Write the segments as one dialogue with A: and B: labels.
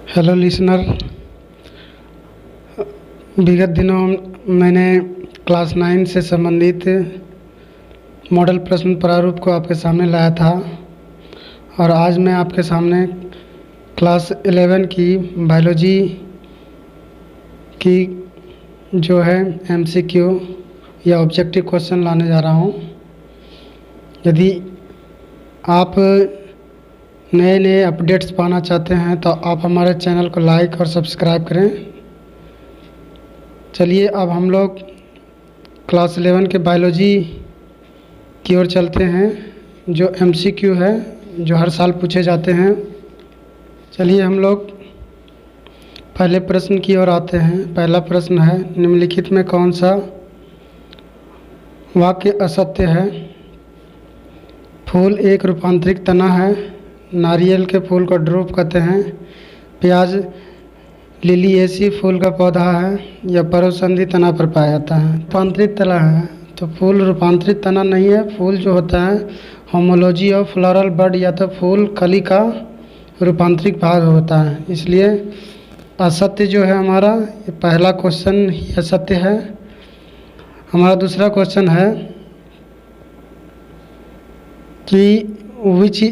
A: Hello listener. विगत दिनों मैंने क्लास 9 से संबंधित मॉडल प्रश्न प्रारूप को आपके सामने लाया था और आज मैं आपके सामने क्लास 11 की बायोलॉजी की जो है एमसीक्यू या ऑब्जेक्टिव क्वेश्चन लाने जा रहा हूँ। यदि आप नए नए अपडेट्स पाना चाहते हैं तो आप हमारे चैनल को लाइक और सब्सक्राइब करें। चलिए अब हम लोग क्लास 11 के बायोलॉजी की ओर चलते हैं, जो एमसीक्यू है, जो हर साल पूछे जाते हैं। चलिए हम लोग पहले प्रश्न की ओर आते हैं। पहला प्रश्न है, निम्नलिखित में कौन सा वाक्य असत्य है? फूल एक रूपांतरित तना है। नारियल के फूल को ड्रूप कहते हैं। प्याज लिलिएसी फूल का पौधा है या पर्वसंधि तना पर पाया जाता है। रूपांतरित तना है तो फूल रूपांतरित तना नहीं है। फूल जो होता है होमोलॉजी ऑफ फ्लोरल बड या तो फूल कली का रूपांतरित भाग होता है। इसलिए असत्य जो है हमारा ये पहला क्वेश्चन ही असत्य है। हमारा दूसरा क्वेश्चन है कि विच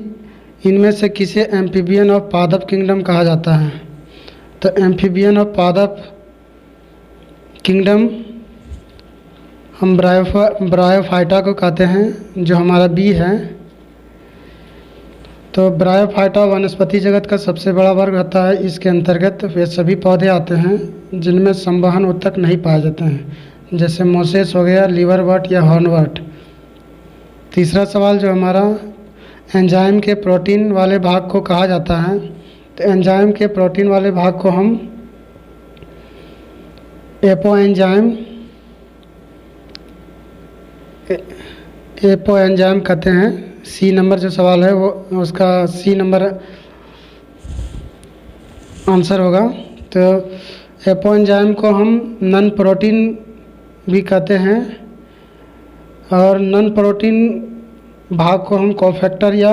A: इनमें से किसे एम्फीबियन ऑफ पादप किंगडम कहा जाता है? तो एम्फीबियन ऑफ पादप किंगडम हम ब्रायोफाइटा को कहते हैं, जो हमारा बी है। तो ब्रायोफाइटा वनस्पति जगत का सबसे बड़ा वर्ग होता है। इसके अंतर्गत वे सभी पौधे आते हैं जिनमें संवहन उत्तक नहीं पाए जाते हैं, जैसे मोसेस हो गया, लीवरवर्ट या हॉर्नवर्ट। तीसरा सवाल जो हमारा, एंजाइम के प्रोटीन वाले भाग को कहा जाता है? तो एंजाइम के प्रोटीन वाले भाग को हम एपो एंजाइम कहते हैं। सी नंबर जो सवाल है वो उसका सी नंबर आंसर होगा। तो एपो एंजाइम को हम नॉन प्रोटीन भी कहते हैं और नॉन प्रोटीन भाग को हम कोफैक्टर या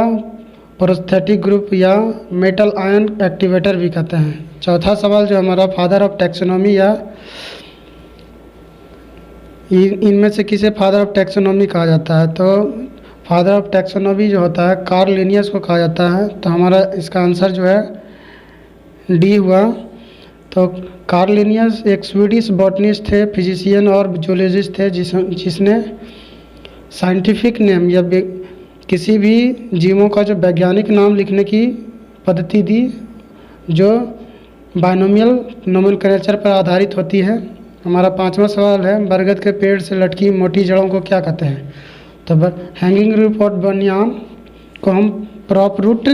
A: प्रोस्थेटिक ग्रुप या मेटल आयन एक्टिवेटर भी कहते हैं। चौथा सवाल जो हमारा, फादर ऑफ टैक्सोनॉमी या इनमें से किसे फादर ऑफ टैक्सोनॉमी कहा जाता है? तो फादर ऑफ टैक्सोनॉमी जो होता है कार्ल लिनियस को कहा जाता है। तो हमारा इसका आंसर जो है डी हुआ। तो कार्ल लिनियस एक स्वीडिश बॉटनिस्ट थे, फिजिशियन और जूलॉजिस्ट थे, जिसने साइंटिफिक नेम या किसी भी जीवों का जो वैज्ञानिक नाम लिखने की पद्धति दी, जो बाइनोमियल नोमेनक्लेचर पर आधारित होती है। हमारा पांचवा सवाल है, बरगद के पेड़ से लटकी मोटी जड़ों को क्या कहते हैं? तो हैंगिंग रूट और बनियान को हम प्रॉप रूट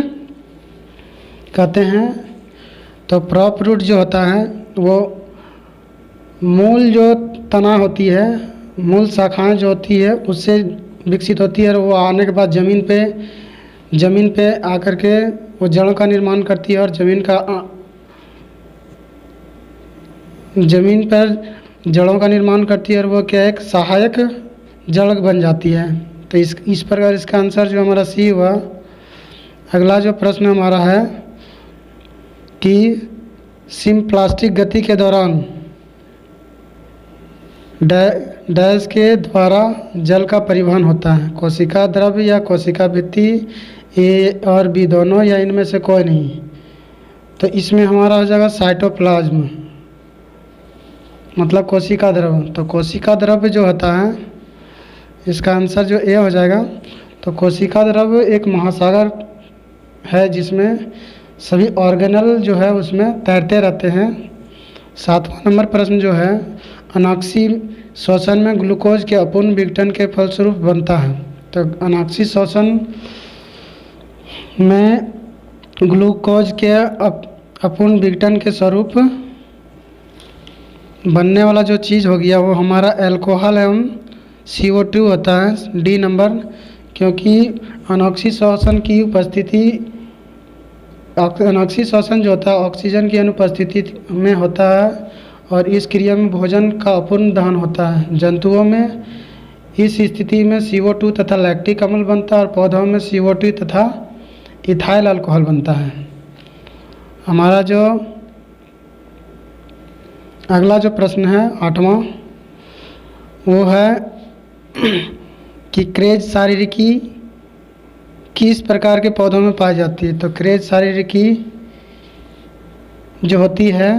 A: कहते हैं। तो प्रॉप रूट जो होता है वो मूल जो तना होती है, मूल शाखाएं जो होती है उससे विकसित होती है और वो आने के बाद ज़मीन पे आकर के वो जड़ों का निर्माण करती है और ज़मीन पर जड़ों का निर्माण करती है और वो क्या एक सहायक जड़ बन जाती है। तो इस प्रकार इसका आंसर जो हमारा सी हुआ। अगला जो प्रश्न हमारा है कि सिम्प्लास्टिक गति के दौरान डैश के द्वारा जल का परिवहन होता है? कोशिका द्रव्य या कोशिका भित्ति, ए और बी दोनों, या इनमें से कोई नहीं? तो इसमें हमारा हो जाएगा साइटोप्लाज्म, मतलब कोशिका द्रव्य। तो कोशिका द्रव्य जो होता है इसका आंसर जो ए हो जाएगा। तो कोशिका द्रव्य एक महासागर है जिसमें सभी ऑर्गेनल जो है उसमें तैरते रहते हैं। 7वां नंबर प्रश्न जो है, अनाक्सी श्वसन में ग्लूकोज के अपूर्ण विघटन के फलस्वरूप बनता है। तो अनाक्सी श्वसन में ग्लूकोज के अपूर्ण विघटन के स्वरूप बनने वाला जो चीज़ हो गया वो हमारा अल्कोहल एवं CO2 होता है, डी नंबर। क्योंकि अनाक्सी श्वसन जो होता है ऑक्सीजन की अनुपस्थिति में होता है और इस क्रिया में भोजन का अपूर्ण दहन होता है। जंतुओं में इस स्थिति में CO2 तथा लैक्टिक अम्ल बनता है और पौधों में CO2 तथा इथाइल अल्कोहल बनता है। हमारा जो अगला जो प्रश्न है 8वां, वो है कि क्रेज शारीरिकी किस प्रकार के पौधों में पाई जाती है। तो क्रेज शारीरिकी जो होती है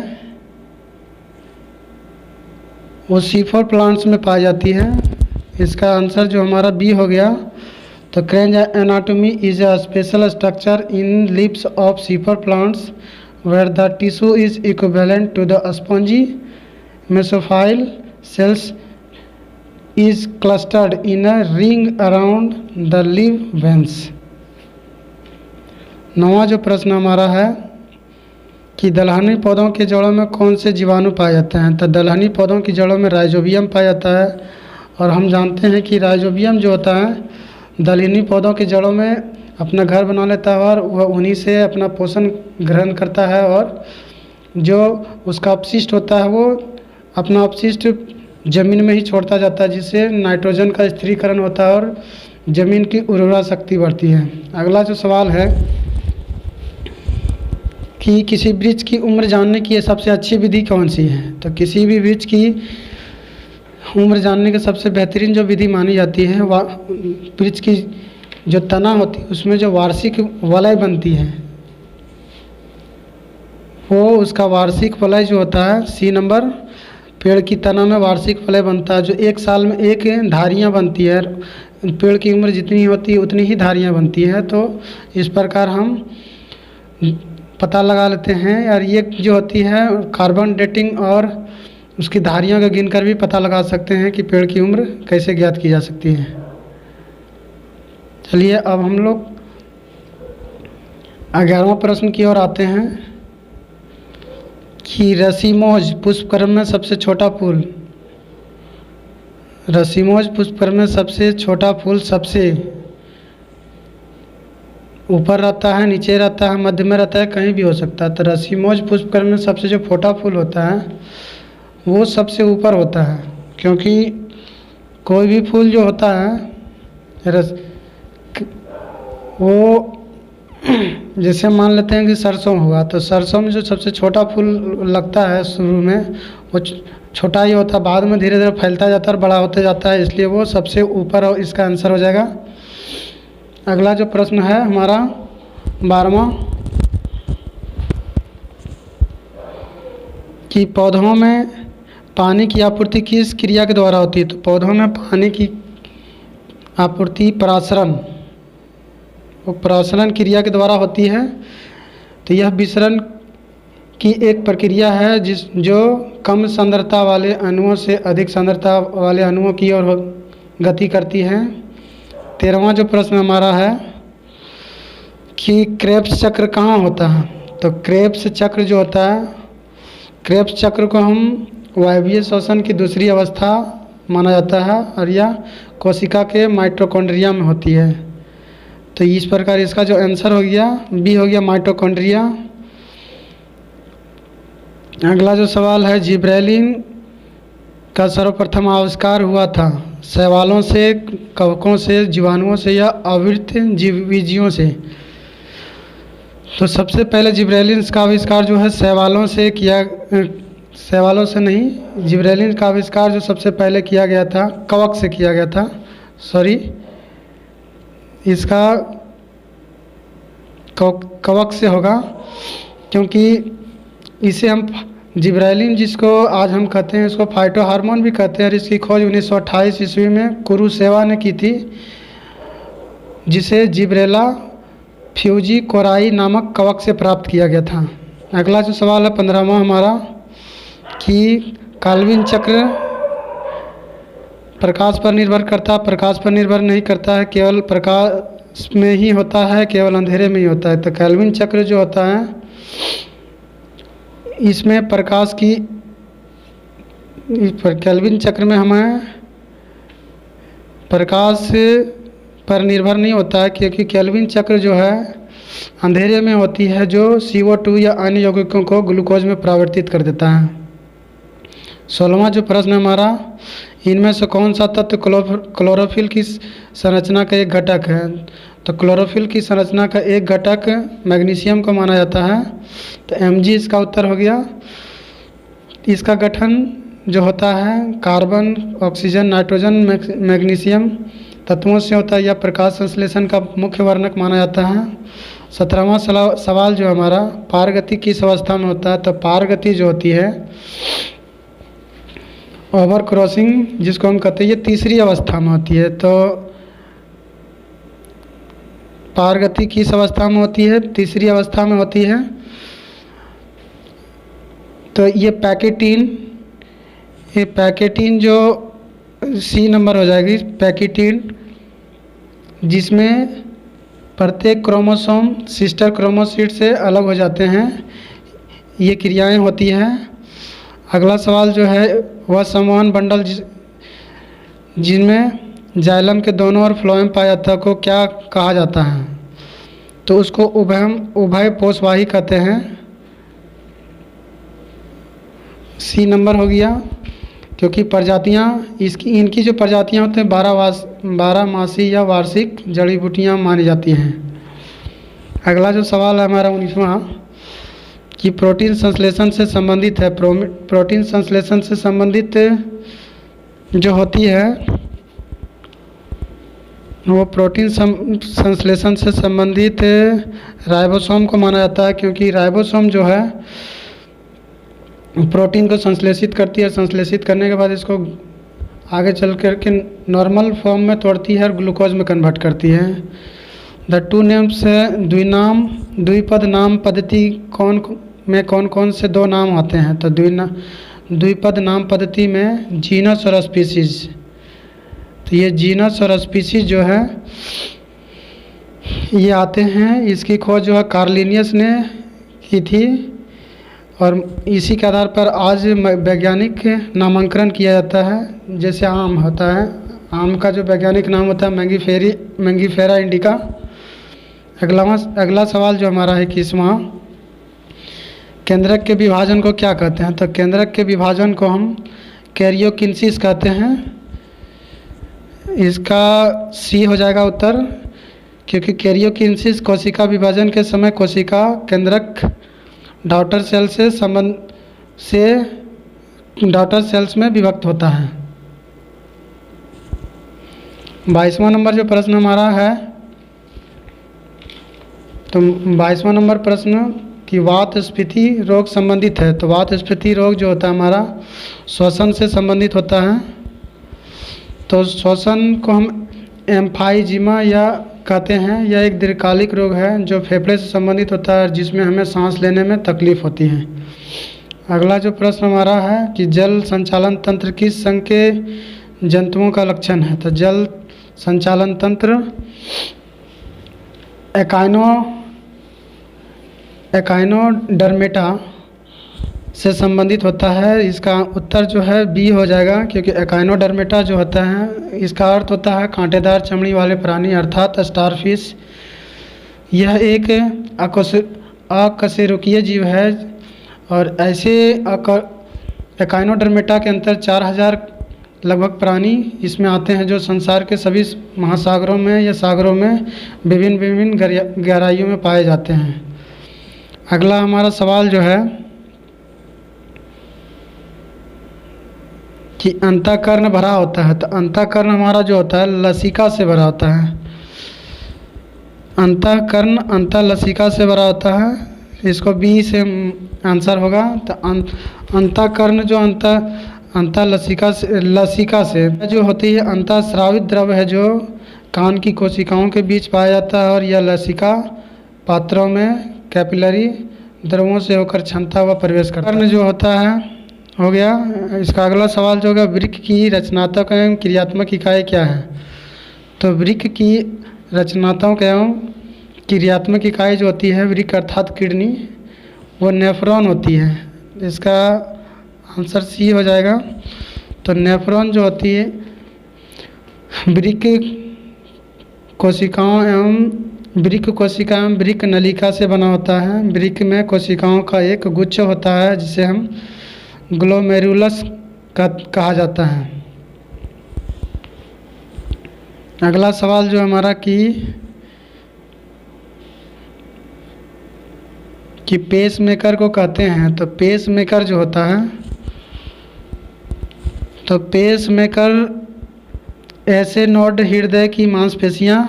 A: वो C4 प्लांट्स में पाई जाती है। इसका आंसर जो हमारा बी हो गया। तो Kranz anatomy is a special structure in leaves of C4 plants where the tissue is equivalent to the spongy mesophyll cells is clustered in a ring around the leaf veins। 9वां जो प्रश्न हमारा है कि दलहनी पौधों के जड़ों में कौन से जीवाणु पाए जाते हैं। तो दलहनी पौधों की जड़ों में राइजोबियम पाया जाता है, और हम जानते हैं कि राइजोबियम जो होता है दलहनी पौधों की जड़ों में अपना घर बना लेता है और वह उन्हीं से अपना पोषण ग्रहण करता है, और जो उसका अपशिष्ट होता है वो अपना अपशिष्ट ज़मीन में ही छोड़ता जाता है, जिससे नाइट्रोजन का स्थिरीकरण होता है और ज़मीन की उर्वरा शक्ति बढ़ती है। अगला जो सवाल है कि किसी वृक्ष की उम्र जानने की सबसे अच्छी विधि कौन सी है। तो किसी भी वृक्ष की उम्र जानने की सबसे बेहतरीन जो विधि मानी जाती है वृक्ष की जो तना होती है उसमें जो वार्षिक वलय बनती है, वो उसका वार्षिक वलय जो होता है C नंबर, पेड़ की तना में वार्षिक वलय बनता है जो एक साल में एक धारियाँ बनती है। पेड़ की उम्र जितनी होती है उतनी ही धारियाँ बनती है। तो इस प्रकार हम पता लगा लेते हैं, और ये जो होती है कार्बन डेटिंग और उसकी धारियों को गिनकर भी पता लगा सकते हैं कि पेड़ की उम्र कैसे ज्ञात की जा सकती है। चलिए अब हम लोग 11वां प्रश्न की ओर आते हैं कि रसीमोज पुष्पक्रम में सबसे छोटा फूल। रसीमोज पुष्पक्रम में सबसे छोटा फूल सबसे ऊपर रहता है, नीचे रहता है, मध्य में रहता है, कहीं भी हो सकता है। तो रसीमोज पुष्पक्रम में सबसे जो छोटा फूल होता है वो सबसे ऊपर होता है, क्योंकि कोई भी फूल जो होता है वो जैसे मान लेते हैं कि सरसों हुआ, तो सरसों में जो सबसे छोटा फूल लगता है शुरू में वो छोटा ही होता है, बाद में धीरे धीरे फैलता जाता है और बड़ा होते जाता है, इसलिए वो सबसे ऊपर और इसका आंसर हो जाएगा। अगला जो प्रश्न है हमारा 12वां कि पौधों में पानी की आपूर्ति किस क्रिया के द्वारा होती है। तो पौधों में पानी की आपूर्ति परासरण, वो परासरण क्रिया के द्वारा होती है। तो यह विसरण की एक प्रक्रिया है जो कम सांद्रता वाले अणुओं से अधिक सांद्रता वाले अणुओं की ओर गति करती है। 13वां जो प्रश्न हमारा है कि क्रेब्स चक्र कहाँ होता है। तो क्रेब्स चक्र जो होता है, क्रेब्स चक्र को हम वायवीय श्वसन की दूसरी अवस्था माना जाता है, और यह कोशिका के माइटोकॉन्ड्रिया में होती है। तो इस प्रकार इसका जो आंसर हो गया बी हो गया माइटोकॉन्ड्रिया। अगला जो सवाल है जिब्रेलिन का सर्वप्रथम आविष्कार हुआ था शैवालों से, कवकों से, जीवाणुओं से या अवृत जीवविजियों से। तो सबसे पहले जिब्रेलिन का आविष्कार जो है शैवालों से किया, शैवालों से नहीं, जिब्रेलिन का आविष्कार जो सबसे पहले किया गया था कवक से किया गया था, सॉरी इसका कवक से होगा, क्योंकि इसे हम जिब्रेलिन जिसको आज हम कहते हैं इसको फाइटो हार्मोन भी कहते हैं, और इसकी खोज 1928 ईस्वी में कुरुसेवा ने की थी, जिसे जिब्रेला फ्यूजी कोराई नामक कवक से प्राप्त किया गया था। अगला जो सवाल है 15वां हमारा कि काल्विन चक्र प्रकाश पर निर्भर करता है, प्रकाश पर निर्भर नहीं करता है, केवल प्रकाश में ही होता है, केवल अंधेरे में ही होता है। तो कैल्विन चक्र जो होता है इसमें प्रकाश की कैल्विन चक्र में हमें प्रकाश पर निर्भर नहीं होता है, क्योंकि कैल्विन चक्र जो है अंधेरे में होती है, जो CO2 या अन्य यौगिकों को ग्लूकोज में परिवर्तित कर देता है। 16वां जो प्रश्न हमारा, इनमें से कौन सा तत्व क्लोरोफिल की संरचना का एक घटक है। तो क्लोरोफिल की संरचना का एक घटक मैग्नीशियम को माना जाता है। तो Mg इसका उत्तर हो गया। इसका गठन जो होता है कार्बन, ऑक्सीजन, नाइट्रोजन, मैग्नीशियम तत्वों से होता है। यह प्रकाश संश्लेषण का मुख्य वर्णक माना जाता है। 17वां सवाल जो हमारा पारगति किस अवस्था में होता है, तो पारगति जो होती है ओवर क्रॉसिंग जिसको हम कहते हैं, ये तीसरी अवस्था में होती है। तो पारगति किस अवस्था में होती है, तीसरी अवस्था में होती है। तो ये पैकेटीन जो सी नंबर हो जाएगी, पैकेटीन जिसमें प्रत्येक क्रोमोसोम सिस्टर क्रोमोसाइट से अलग हो जाते हैं, ये क्रियाएं होती हैं। अगला सवाल जो है वह समवहन बंडल जिनमें जाइलम के दोनों ओर फ्लोएम पाया जाता है को क्या कहा जाता है, तो उसको उभय पोषवाही कहते हैं। सी नंबर हो गया, क्योंकि प्रजातियां इनकी जो प्रजातियां होती हैं 12 मासी या वार्षिक जड़ी बूटियां मानी जाती हैं। अगला जो सवाल है हमारा 19वां कि प्रोटीन संश्लेषण से संबंधित है। प्रोटीन संश्लेषण से संबंधित जो होती है वो प्रोटीन संश्लेषण से संबंधित राइबोसोम को माना जाता है, क्योंकि राइबोसोम जो है प्रोटीन को संश्लेषित करती है। संश्लेषित करने के बाद इसको आगे चल कर के नॉर्मल फॉर्म में तोड़ती है और ग्लूकोज में कन्वर्ट करती है। द टू नेम्स द्विपद नाम पद्धति कौन कौन से दो नाम आते हैं, तो द्विपद नाम पद्धति में जीनस और स्पीसीज। तो ये जीनस और स्पीसीज जो है ये आते हैं। इसकी खोज जो है कार्लिनियस ने की थी और इसी के आधार पर आज वैज्ञानिक नामांकन किया जाता है। जैसे आम होता है, आम का जो वैज्ञानिक नाम होता है मैंगीफेरा इंडिका। अगला सवाल जो हमारा है 21वां, केंद्रक के विभाजन को क्या कहते हैं, तो केंद्रक के विभाजन को हम कैरियोकिनेसिस कहते हैं। इसका सी हो जाएगा उत्तर, क्योंकि कैरियोकिनेसिस कोशिका विभाजन के समय कोशिका केंद्रक डॉटर सेल्स में विभक्त होता है। 22वां नंबर जो प्रश्न हमारा है, तो 22वां नंबर प्रश्न कि वात स्फीति रोग संबंधित है। तो वात स्फीति रोग जो होता है हमारा श्वसन से संबंधित होता है। तो श्वसन को हम एम्फाइजीमा या कहते हैं। यह एक दीर्घकालिक रोग है जो फेफड़े से संबंधित होता है, जिसमें हमें सांस लेने में तकलीफ होती है। अगला जो प्रश्न हमारा है कि जल संचालन तंत्र किस संघ के जंतुओं का लक्षण है, तो जल संचालन तंत्र एकाइनोडर्मेटा से संबंधित होता है। इसका उत्तर जो है बी हो जाएगा, क्योंकि एकाइनोडर्मेटा जो होता है इसका अर्थ होता है कांटेदार चमड़ी वाले प्राणी अर्थात स्टारफिश। यह एक अकशेरुकीय जीव है और ऐसे एकाइनोडर्मेटा के अंतर 4000 लगभग प्राणी इसमें आते हैं, जो संसार के सभी महासागरों में या सागरों में विभिन्न गहराइयों में पाए जाते हैं। अगला हमारा सवाल जो है कि अंतःकरण भरा होता है। तो अंतःकरण हमारा जो होता है लसिका से भरा होता है। अंतःकरण अंतःलसिका से भरा होता है। इसको बी से आंसर होगा। तो अंतःकरण जो अंतःलसिका से जो होती है अंतःस्रावित द्रव है जो कान की कोशिकाओं के बीच पाया जाता है, और यह लसिका पात्रों में कैपिलरी द्रवों से होकर क्षमता व प्रवेश करता है। जो होता है हो गया। इसका अगला सवाल जो होगा वृक्क की रचनात्मक एवं क्रियात्मक इकाई क्या है, तो वृक्क की रचनात्मक एवं क्रियात्मक इकाई जो होती है वृक्क अर्थात किडनी, वो नेफ्रॉन होती है। इसका आंसर सी हो जाएगा। तो नेफ्रॉन जो होती है वृक्क कोशिकाओं एवं वृक्क नलिका से बना होता है। वृक्क में कोशिकाओं का एक गुच्छ होता है जिसे हम ग्लोमेरुलस कहा जाता है। अगला सवाल जो हमारा कि पेस मेकर को कहते हैं। तो पेस मेकर जो होता है तो पेस मेकर ऐसे नोड हृदय की मांसपेशियां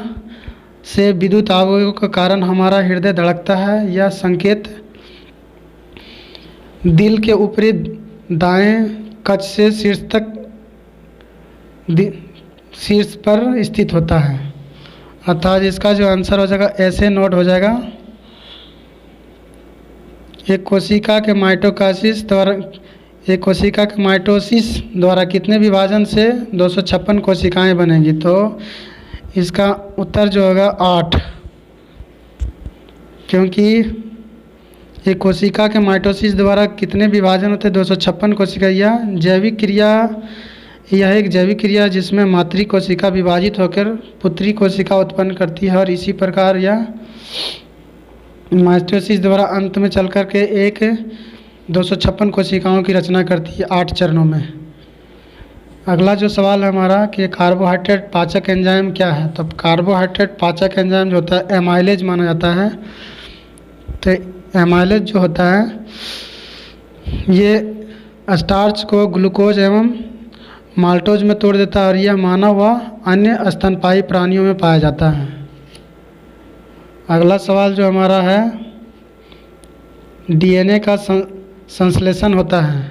A: से विद्युत आवेगों के कारण हमारा हृदय धड़कता है। यह संकेत दिल के ऊपरी दाएं कक्ष से शीर्ष पर स्थित होता है। अर्थात इसका जो आंसर हो जाएगा ऐसे नोड हो जाएगा। एक कोशिका के माइटोसिस द्वारा कितने विभाजन से 256 कोशिकाएं बनेंगी? तो इसका उत्तर जो होगा 8, क्योंकि एक कोशिका के माइटोसिस द्वारा कितने विभाजन होते हैं? 256 कोशिका। यह एक जैविक क्रिया जिसमें मातृ कोशिका विभाजित होकर पुत्री कोशिका उत्पन्न करती है और इसी प्रकार यह माइटोसिस द्वारा अंत में चल कर के एक 256 कोशिकाओं की रचना करती है 8 चरणों में। अगला जो सवाल है हमारा कि कार्बोहाइड्रेट पाचक एंजाइम क्या है? तो कार्बोहाइड्रेट पाचक एंजाइम जो होता है एमाइलेज माना जाता है। तो एमाइलेज जो होता है ये स्टार्च को ग्लूकोज एवं माल्टोज में तोड़ देता है और यह मानव व अन्य स्तनपायी प्राणियों में पाया जाता है। अगला सवाल जो हमारा है डीएनए का संश्लेषण होता है।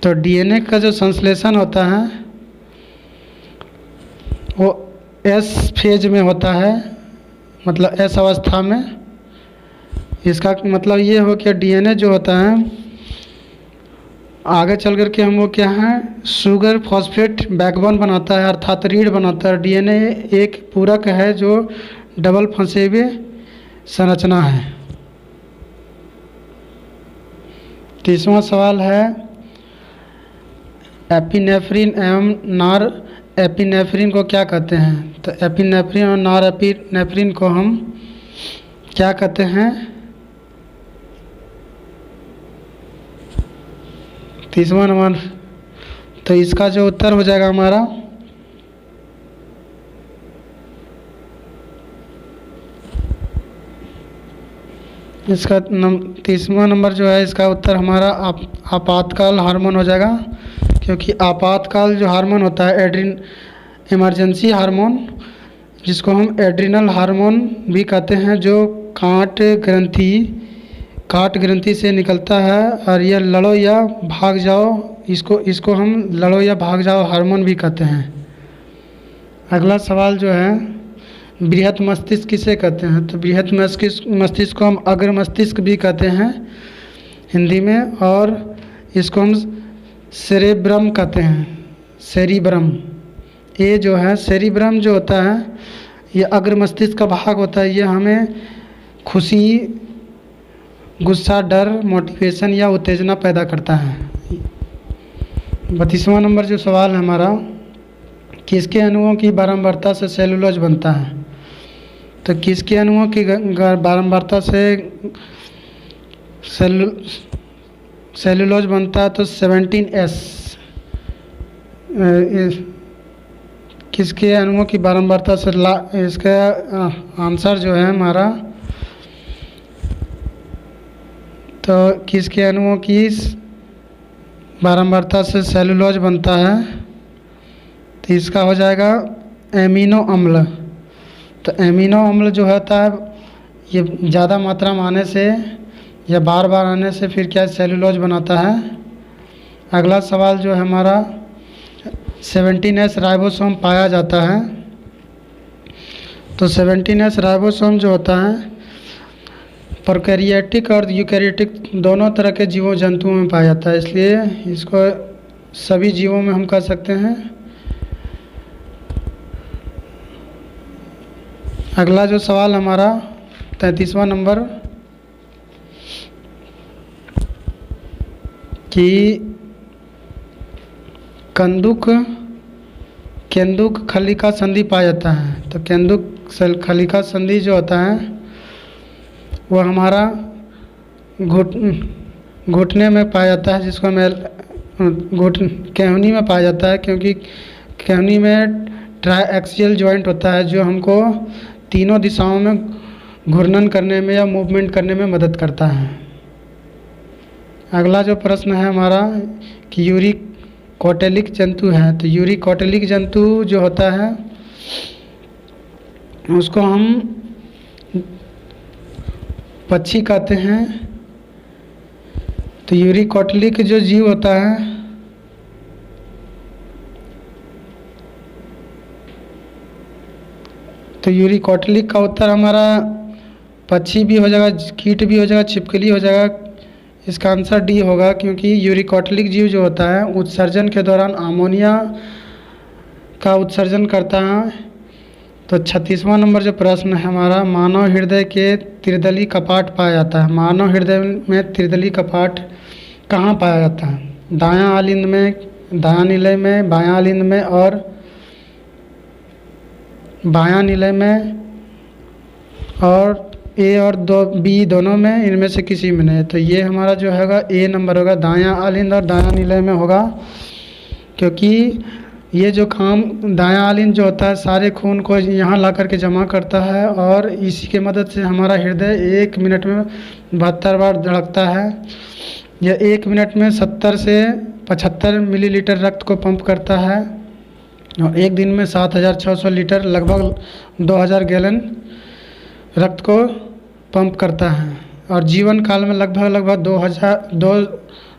A: तो डीएनए का जो संश्लेषण होता है वो एस फेज में होता है, मतलब एस अवस्था में। इसका मतलब ये हो कि डीएनए जो होता है आगे चल कर के हम वो क्या है शुगर फॉस्फेट बैकबोन बनाता है, अर्थात रीढ़ बनाता है। डीएनए एक पूरक है जो डबल फंसे हुए संरचना है। तीसरा सवाल है एपिनेफ्रिन एवं नॉर एपिनेफ्रिन को क्या कहते हैं? तो एपिनेफ्रिन और नॉर एपिनेफ्रिन को हम क्या कहते हैं? तीसरा नंबर, तो इसका जो उत्तर हो जाएगा हमारा इसका तीसरा नंबर जो है इसका उत्तर हमारा आपातकाल हार्मोन हो जाएगा, क्योंकि आपातकाल जो हार्मोन होता है इमरजेंसी हार्मोन, जिसको हम एड्रिनल हार्मोन भी कहते हैं, जो काट ग्रंथि से निकलता है और यह लड़ो या भाग जाओ, इसको हम लड़ो या भाग जाओ हार्मोन भी कहते हैं। अगला सवाल जो है बृहत मस्तिष्क किसे कहते हैं? तो बृहत मस्तिष्क को हम अग्र मस्तिष्क भी कहते हैं हिंदी में, और इसको हम सेरेब्रम कहते हैं, सेरिब्रम। ये जो है सेरिब्रम जो होता है ये अग्र मस्तिष्क का भाग होता है। ये हमें खुशी, गुस्सा, डर, मोटिवेशन या उत्तेजना पैदा करता है। 32वां नंबर जो सवाल है हमारा किसके अणुओं की बारंबारता से सेलुलोज बनता है? तो किसके अणुओं की बारंबारता से सेलुलोज बनता है? तो 17S। किसके अणुओं की बारंबारता से इसका आंसर जो है हमारा, तो किसके अणुओं की बारंबारता से सेलुलोज बनता है? तो इसका हो जाएगा एमिनो अम्ल। तो एमिनो अम्ल जो होता है ये ज़्यादा मात्रा में आने से या बार बार आने से फिर क्या सेलुलोज बनाता है। अगला सवाल जो है हमारा 17S राइबोसोम पाया जाता है। तो 17S राइबोसोम जो होता है प्रोकैरियोटिक और यूकैरियोटिक दोनों तरह के जीवों जंतुओं में पाया जाता है, इसलिए इसको सभी जीवों में हम कह सकते हैं। अगला जो सवाल हमारा 33वां नंबर कि केंदुक खलिका संधि पाया जाता है। तो केंदुक खलिका संधि जो होता है वो हमारा घुटने में पाया जाता है, जिसको केहनी में पाया जाता है, क्योंकि केहनी में ट्राइएक्सियल जॉइंट होता है जो हमको तीनों दिशाओं में घूर्णन करने में या मूवमेंट करने में मदद करता है। अगला जो प्रश्न है हमारा कि कौटिल्यक जंतु हैं। तो यूरिकौटिल्यक जंतु जो होता है उसको हम पक्षी कहते हैं। तो यूरिकौटिल्यक जो जीव होता है तो यूरिकौटिल्यक का उत्तर हमारा पक्षी भी हो जाएगा, कीट भी हो जाएगा, छिपकली हो जाएगा। इसका आंसर डी होगा, क्योंकि यूरिकौटिल्यक जीव जो होता है उत्सर्जन के दौरान अमोनिया का उत्सर्जन करता है। तो 36वां नंबर जो प्रश्न है हमारा, मानव हृदय के त्रिदली कपाट पाया जाता है। मानव हृदय में त्रिदली कपाट कहाँ पाया जाता है? दायां आलिंद में, दायां निलय में, बायां आलिंद में और बायां निलय में, और ए और बी दोनों में, इनमें से किसी में नहीं। तो ये हमारा जो होगा ए नंबर होगा, दायां आलिंद और दायां निलय में होगा। क्योंकि ये जो काम दायां आलिंद जो होता है सारे खून को यहाँ ला करके जमा करता है और इसी के मदद से हमारा हृदय 1 मिनट में 72 बार धड़कता है। यह 1 मिनट में 70 से 75 मिलीलीटर रक्त को पंप करता है और एक दिन में 7600 लीटर लगभग 2000 गैलन रक्त को पंप करता है। और जीवन काल में लगभग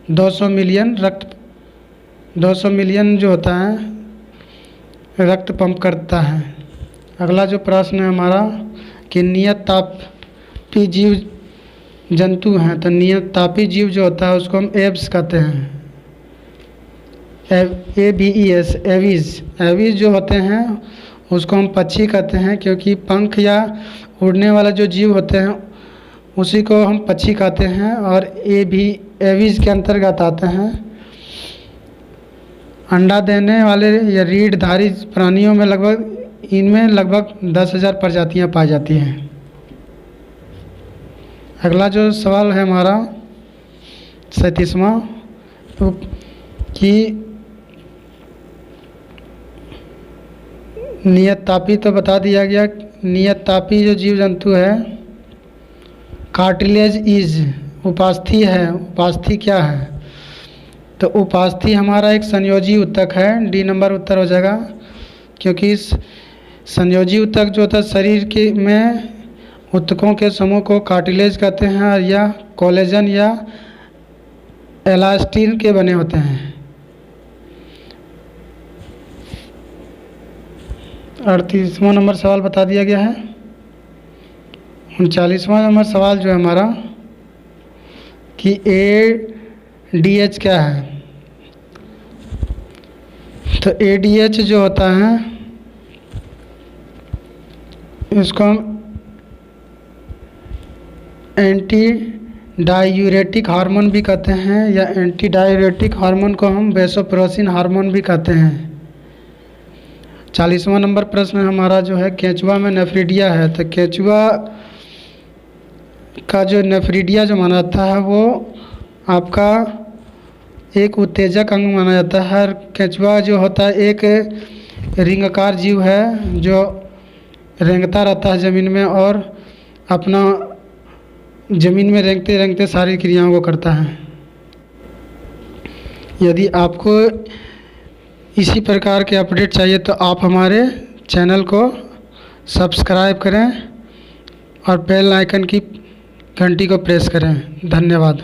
A: 200 मिलियन रक्त 200 मिलियन जो होता है रक्त पंप करता है। अगला जो प्रश्न है हमारा कि नियत तापी जीव जंतु हैं। तो नियत तापी जीव जो होता है उसको हम एब्स कहते हैं, ABES, एविज। एविज जो होते हैं उसको हम पक्षी कहते हैं, क्योंकि पंख या उड़ने वाला जो जीव होते हैं उसी को हम पक्षी कहते हैं और एविज के अंतर्गत आते हैं। अंडा देने वाले या रीढ़धारी प्राणियों में इनमें लगभग 10,000 प्रजातियां पाई जाती हैं। अगला जो सवाल है हमारा 37वां, तो कि नियत तापी तो बता दिया गया। नियत तापी जो जीव जंतु है कार्टिलेज इज, उपास्थि है। उपास्थि क्या है? तो उपास्थि हमारा एक संयोजी ऊतक है, डी नंबर उत्तर हो जाएगा। क्योंकि इस संयोजी ऊतक जो होता है शरीर के में ऊतकों के समूह को कार्टिलेज कहते हैं, या कोलेजन या एलास्टिन के बने होते हैं। 38वां नंबर सवाल बता दिया गया है। 39वां नंबर सवाल जो है हमारा कि ADH क्या है। तो ADH जो होता है इसको हम एंटी डायूरेटिक हार्मोन भी कहते हैं, या एंटी डायूरेटिक हार्मोन को हम वेसोप्रेसिन हार्मोन भी कहते हैं। 40वां नंबर प्रश्न हमारा जो है केंचुआ में नेफ्रिडिया है। तो केंचुआ का जो नेफ्रिडिया जो माना जाता है वो आपका एक उत्तेजक अंग माना जाता है। केंचुआ जो होता है एक रिंगाकार जीव है जो रेंगता रहता है ज़मीन में और अपना ज़मीन में रेंगते रेंगते सारी क्रियाओं को करता है। यदि आपको इसी प्रकार के अपडेट चाहिए तो आप हमारे चैनल को सब्सक्राइब करें और बेल आइकन की घंटी को प्रेस करें। धन्यवाद।